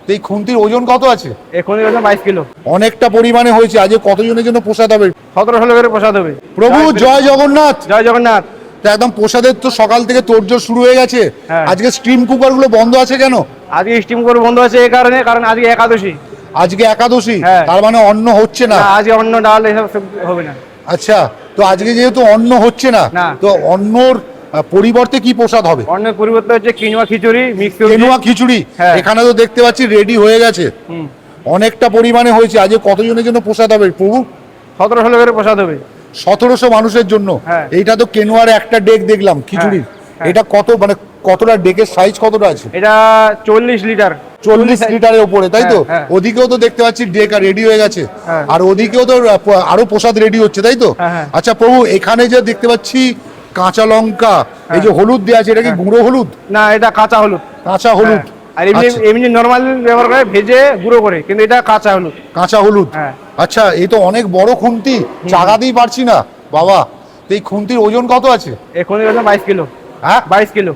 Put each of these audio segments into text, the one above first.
তো এই খুন্তির ওজন কত আছে? এই খুন্তির ওজন 22 কিলো। অনেকটা পরিমাণে হয়েছে। আজকে কতজনের জন্য প্রসাদ হবে? 17-16 করে প্রসাদ হবে। প্রভু জয় জগন্নাথ। জয় জগন্নাথ। তো একদম প্রসাদের তো সকাল থেকে তোড়জোড় শুরু হয়ে গেছে। হ্যাঁ। আজকে স্ট্রিম কুকার গুলো বন্ধ আছে কেন? আজকে স্টিম করে বন্ধ আছে এই কারণে, কারণ আজকে একাদশী। আজকে একাদশী, হ্যাঁ। তার মানে অন্ন হচ্ছে না। না, আজকে অন্ন ডাল এসব সব হবে না। আচ্ছা, তো আজকে যেহেতু অন্ন হচ্ছে না, না। তো অন্নর পরিবর্তে কি প্রসাদ হবে? অন্নের পরিবর্তে হচ্ছে কিনোয়া খিচুড়ি, মিক্স কেনুয়া খিচুড়ি। হ্যাঁ। এখানে তো দেখতে পাচ্ছি রেডি হয়ে গেছে। অনেকটা পরিমাণে হয়েছে। আজকে কতজনের জন্য প্রসাদ হবে প্রভু? 17-16 করে প্রসাদ হবে। 1700 মানুষের জন্য। হ্যাঁ। এইটা তো কেনুয়ার একটা ডেক দেখলাম খিচুড়ির। হ্যাঁ। এটা কত, মানে কতটা ডেকের সাইজ কতটা আছে? এটা 40 লিটার। 40 লিটারের উপরে, তাই তো? হ্যাঁ, হ্যাঁ। ওদিকেও তো দেখতে পাচ্ছি ডেক রেডি হয়ে গেছে। হ্যাঁ। আর ওদিকেও তো আরো প্রসাদ রেডি হচ্ছে, তাই তো? হ্যাঁ, হ্যাঁ। আচ্ছা প্রভু, এখানে যে দেখতে পাচ্ছি কাঁচা লঙ্কা, এই যে হলুদ দেওয়া আছে, এটা কি গুঁড়ো হলুদ? না, এটা কাঁচা হলুদ। কাঁচা হলুদ। হ্যাঁ। আর এমনি আচ্ছা, এমনি নরমাল ব্যবহার করে ভেজে গুঁড়ো করে, কিন্তু এটা কাঁচা হলুদ। কাঁচা হলুদ। হ্যাঁ। আচ্ছা, এই তো অনেক বড় খুন্তি, চাগাতেই পারছি না বাবা। তো এই খুন্তির ওজন কত আছে? এই খুন্তির ওজন 22 কিলো। হ্যাঁ, 22 কিলো।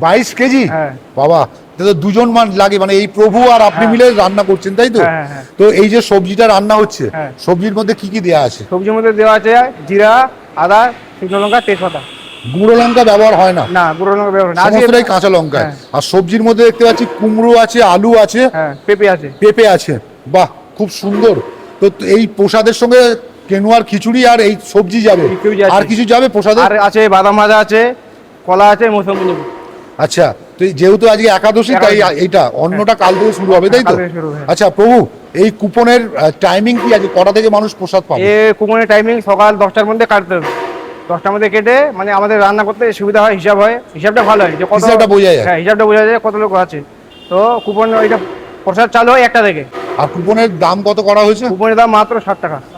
22 কেজি। হ্যাঁ। বাবা, তো দুজন মান লাগে, মানে এই প্রভু আর আপনি হ্যাঁ। মিলে রান্না করছেন, তাই তো? হ্যাঁ, হ্যাঁ। তো এই যে সবজিটা রান্না হচ্ছে, হ্যাঁ। সবজির মধ্যে কি কি দেওয়া আছে? সবজির মধ্যে দেওয়া আছে জিরা, আদা, শুকনো লঙ্কা, তেজপাতা। গুঁড়ো লঙ্কা ব্যবহার হয় না, না, গুঁড়ো লঙ্কা ব্যবহার না। সমস্তটাই কাঁচা লঙ্কা। হ্যাঁ। আর সবজির মধ্যে দেখতে পাচ্ছি কুমড়ো আছে, আলু আছে, হ্যাঁ, পেঁপে আছে। পেঁপে আছে। বাহ, খুব সুন্দর। তো এই প্রসাদের সঙ্গে কেনুয়ার খিচুড়ি আর এই সবজি যাবে, খিচুড়ি আছে। আর কিছু যাবে প্রসাদে? আর আছে বাদাম ভাজা আছে, কলা আছে, মৌসুমী লেবু। আচ্ছা, তো যেহেতু আজকে একাদশী, তাই এইটা অন্যটা কাল থেকে শুরু হবে, তাই তো? কাল থেকে শুরু, হ্যাঁ। আচ্ছা প্রভু, এই কুপনের টাইমিং কি আছে? কটা থেকে মানুষ প্রসাদ পাবে? কুপনের টাইমিং সকাল 10টার মধ্যে কাটতে হবে। 10টার মধ্যে কেটে, মানে আমাদের রান্না করতে সুবিধা হয়, হিসাব হয়, হিসাবটা ভালো হয় যে কত। হিসাবটা বোঝা যায়। হ্যাঁ, হিসাবটা বোঝা যায় কত লোক আছে। তো কুপন, এটা প্রসাদ চালু হয় 1টা থেকে। আর কুপনের দাম কত করা হয়েছে? কুপনের দাম মাত্র 60 টাকা।